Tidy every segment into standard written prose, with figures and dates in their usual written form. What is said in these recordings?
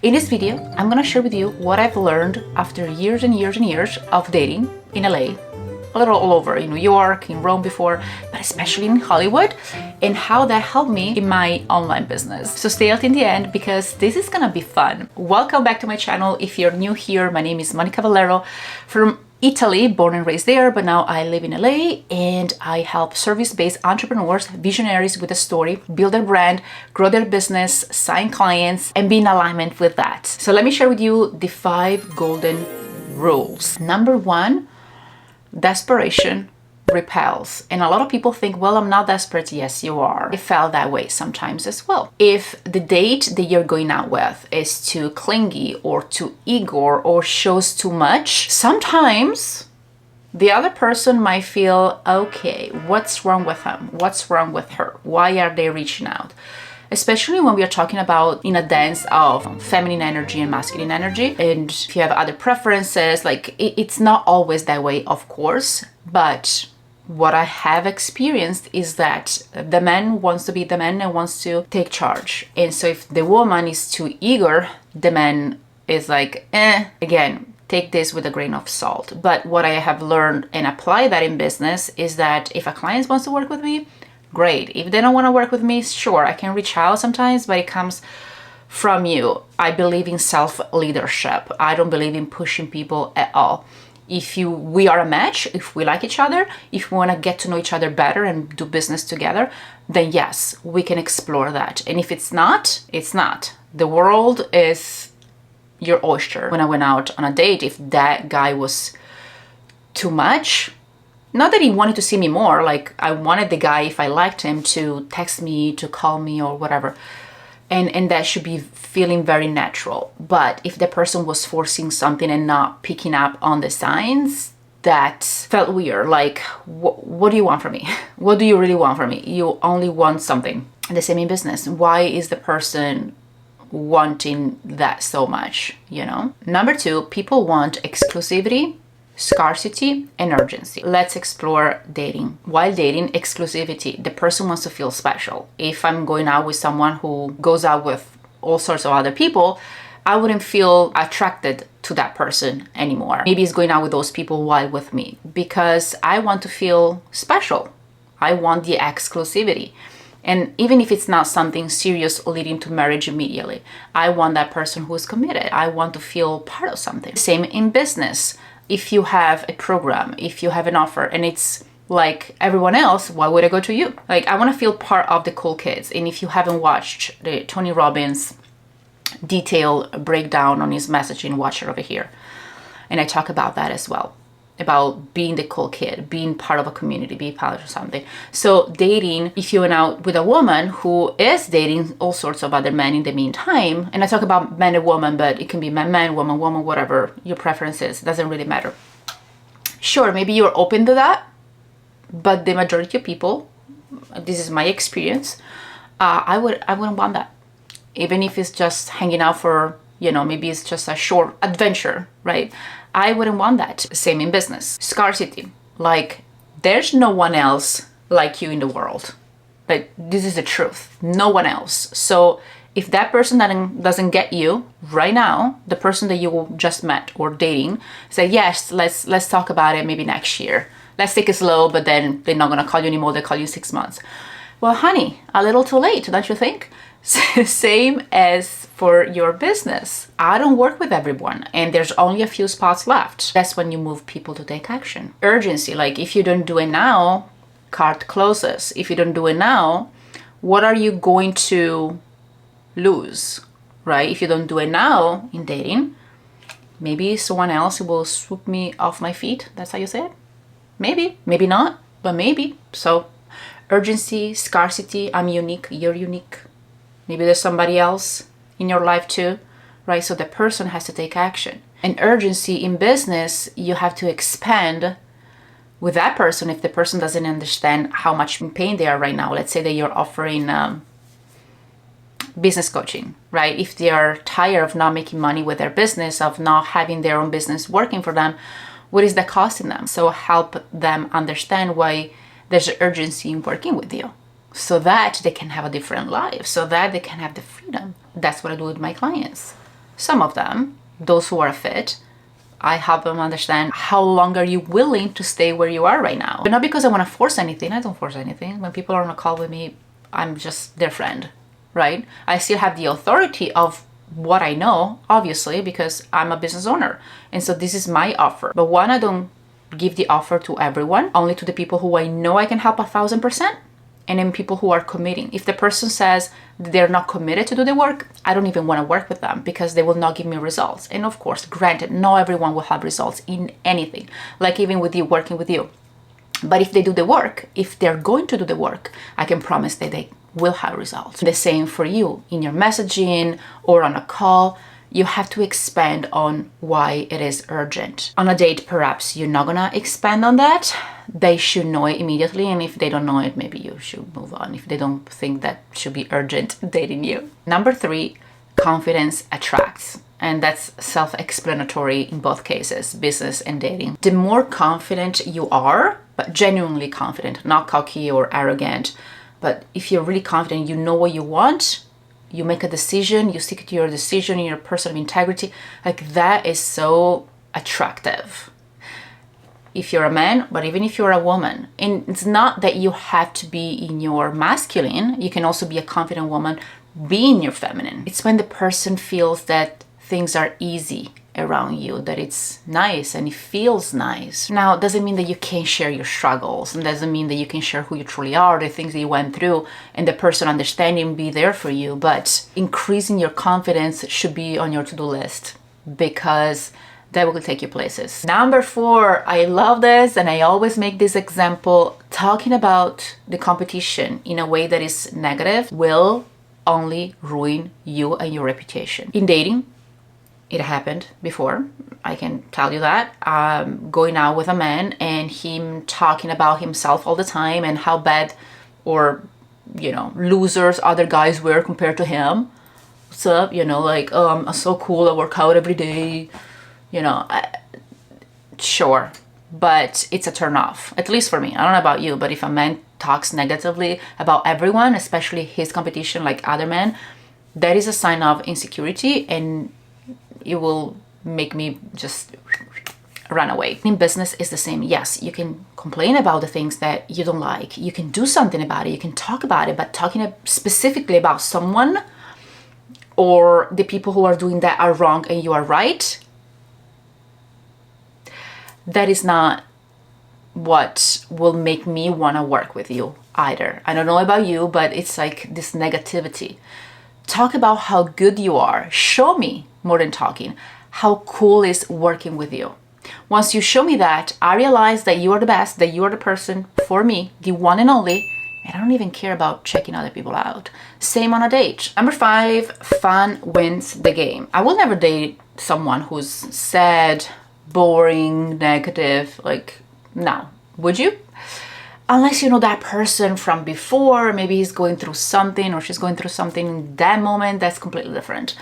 In this video, I'm gonna share with you what I've learned after years and years and years of dating in LA, a little all over, in New York, in Rome before, but especially in Hollywood, and how that helped me in my online business. So stay out in the end because this is gonna be fun. Welcome back to my channel. If you're new here, my name is Monica Valero from Italy, born and raised there, but now I live in LA and I help service-based entrepreneurs, visionaries with a story, build their brand, grow their business, sign clients, and be in alignment with that. So let me share with you the 5 golden rules. Number 1, desperation repels. And a lot of people think, well, I'm not desperate. Yes, you are. I felt that way sometimes as well. If the date that you're going out with is too clingy or too eager or shows too much, sometimes the other person might feel, okay, what's wrong with him? What's wrong with her? Why are they reaching out? Especially when we are talking about in a dance of feminine energy and masculine energy. And if you have other preferences, like it's not always that way, of course, but what I have experienced is that the man wants to be the man and wants to take charge. And so if the woman is too eager, the man is like, again, take this with a grain of salt. But what I have learned and apply that in business is that if a client wants to work with me, great. If they don't want to work with me, sure, I can reach out sometimes, but it comes from you. I believe in self-leadership. I don't believe in pushing people at all. If we are a match, if we like each other, if we want to get to know each other better and do business together, then yes, we can explore that. And if it's not, it's not. The world is your oyster. When I went out on a date, if that guy was too much, not that he wanted to see me more, like I wanted the guy, if I liked him, to text me, to call me or whatever. And that should be feeling very natural. But if the person was forcing something and not picking up on the signs, that felt weird. Like, what do you want from me? What do you really want from me? You only want something. The same in business. Why is the person wanting that so much, you know? Number 2, people want exclusivity, scarcity, and urgency. Let's explore dating. While dating, exclusivity, the person wants to feel special. If I'm going out with someone who goes out with all sorts of other people, I wouldn't feel attracted to that person anymore. Maybe he's going out with those people while with me because I want to feel special. I want the exclusivity. And even if it's not something serious leading to marriage immediately, I want that person who is committed. I want to feel part of something. Same in business. If you have a program, if you have an offer and it's like everyone else, why would I go to you? Like, I want to feel part of the cool kids. And if you haven't watched the Tony Robbins detailed breakdown on his messaging, watch it over here. And I talk about that as well, about being the cool kid, being part of a community, being part of something. So dating, if you went out with a woman who is dating all sorts of other men in the meantime, and I talk about man and woman, but it can be man, woman, whatever your preference is, doesn't really matter. Sure, maybe you're open to that, but the majority of people, this is my experience, I wouldn't want that. Even if it's just hanging out for, you know, maybe it's just a short adventure, right? I wouldn't want that. Same in business. Scarcity. Like, there's no one else like you in the world. Like, this is the truth. No one else. So if that person doesn't get you right now, the person that you just met or dating, say, yes, let's talk about it maybe next year. Let's take it slow, but then they're not going to call you anymore. They call you in 6 months. Well, honey, a little too late, don't you think? Same as for your business. I don't work with everyone and there's only a few spots left. That's when you move people to take action. Urgency, like if you don't do it now, cart closes. If you don't do it now, what are you going to lose, right? If you don't do it now in dating, maybe someone else will swoop me off my feet. That's how you say it? Maybe, maybe not, but maybe. So urgency, scarcity, I'm unique, you're unique. Maybe there's somebody else in your life too, right? So the person has to take action. And urgency in business, you have to expand with that person if the person doesn't understand how much in pain they are right now. Let's say that you're offering business coaching, right? If they are tired of not making money with their business, of not having their own business working for them, what is that costing them? So help them understand why there's urgency in working with you, so that they can have a different life, so that they can have the freedom. That's what I do with my clients. some of them, those who are fit, I help them understand how long are you willing to stay where you are right now. But not because I want to force anything. I don't force anything. When people are on a call with me, I'm just their friend, right? I still have the authority of what I know, obviously, because I'm a business owner. And so this is my offer. But one, I don't give the offer to everyone, only to the people who I know I can help 1,000%. And then people who are committing. If the person says they're not committed to do the work, I don't even want to work with them because they will not give me results. And of course, granted, not everyone will have results in anything, like even with you, working with you. But if they do the work, if they're going to do the work, I can promise that they will have results. The same for you in your messaging or on a call. You have to expand on why it is urgent. On a date, perhaps you're not gonna expand on that. They should know it immediately, and if they don't know it, maybe you should move on if they don't think that should be urgent dating you. Number 3, confidence attracts. And that's self-explanatory in both cases, business and dating. The more confident you are, but genuinely confident, not cocky or arrogant, but if you're really confident, you know what you want, you make a decision, you stick to your decision in your personal integrity, like that is so attractive. If you're a man, but even if you're a woman, and it's not that you have to be in your masculine, you can also be a confident woman, be in your feminine. It's when the person feels that things are easy around you, that it's nice and it feels nice. Now, it doesn't mean that you can't share your struggles, and doesn't mean that you can share who you truly are, the things that you went through, and the person understanding be there for you. But increasing your confidence should be on your to-do list because that will take you places. Number 4, I love this, and I always make this example. Talking about the competition in a way that is negative will only ruin you and your reputation. In dating, it happened before, I can tell you that. Going out with a man and him talking about himself all the time and how bad or, losers other guys were compared to him. What's up? Like, I'm so cool, I work out every day. Sure, but it's a turn off, at least for me. I don't know about you, but if a man talks negatively about everyone, especially his competition, like other men, that is a sign of insecurity, and it will make me just run away. In business, is the same. Yes, you can complain about the things that you don't like. You can do something about it. You can talk about it, but talking specifically about someone or the people who are doing that are wrong and you are right, that is not what will make me want to work with you either. I don't know about you, but it's like this negativity. Talk about how good you are. Show me, more than talking, how cool is working with you. Once you show me that, I realize that you are the best, that you are the person for me, the one and only, and I don't even care about checking other people out. Same on a date. Number 5, fun wins the game. I will never date someone who's sad, boring, negative, like, no. Would you? Unless you know that person from before, maybe he's going through something or she's going through something in that moment, that's completely different.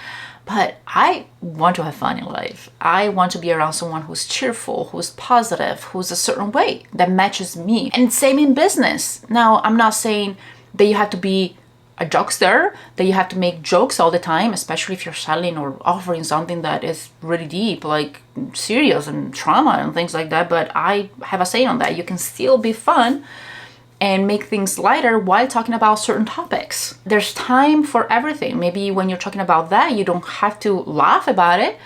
But I want to have fun in life. I want to be around someone who's cheerful, who's positive, who's a certain way that matches me. And same in business. Now, I'm not saying that you have to be a jokester, that you have to make jokes all the time, especially if you're selling or offering something that is really deep, like serious and trauma and things like that. But I have a say on that. You can still be fun and make things lighter while talking about certain topics. There's time for everything. Maybe when you're talking about that, you don't have to laugh about it,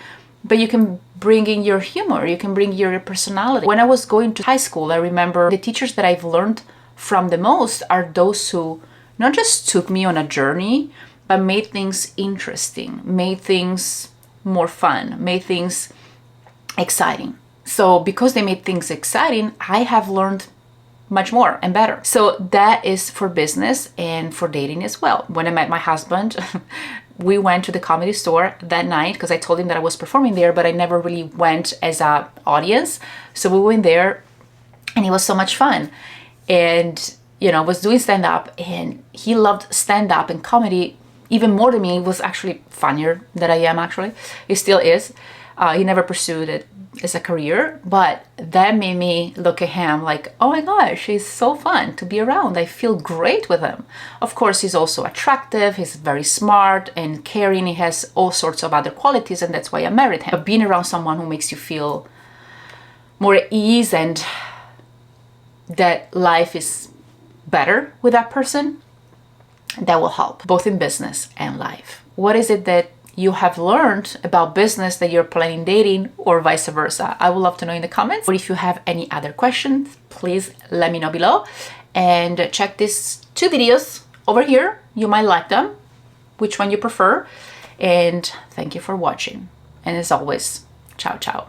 but you can bring in your humor, you can bring your personality. When I was going to high school, I remember the teachers that I've learned from the most are those who not just took me on a journey, but made things interesting, made things more fun, made things exciting. So because they made things exciting, I have learned much more and better. So that is for business and for dating as well. When I met my husband, we went to the Comedy Store that night because I told him that I was performing there, but I never really went as an audience. So we went there and it was so much fun. And, I was doing stand-up and he loved stand-up and comedy even more than me. It was actually funnier than I am actually. It still is. He never pursued it as a career, but that made me look at him like, oh my gosh, he's so fun to be around. I feel great with him. Of course, he's also attractive, he's very smart and caring, he has all sorts of other qualities, and that's why I married him. But being around someone who makes you feel more at ease and that life is better with that person, that will help both in business and life. What is it that you have learned about business that you're planning dating, or vice versa? I would love to know in the comments. Or if you have any other questions, please let me know below. And check these 2 videos over here. You might like them, which one you prefer. And thank you for watching. And as always, ciao, ciao.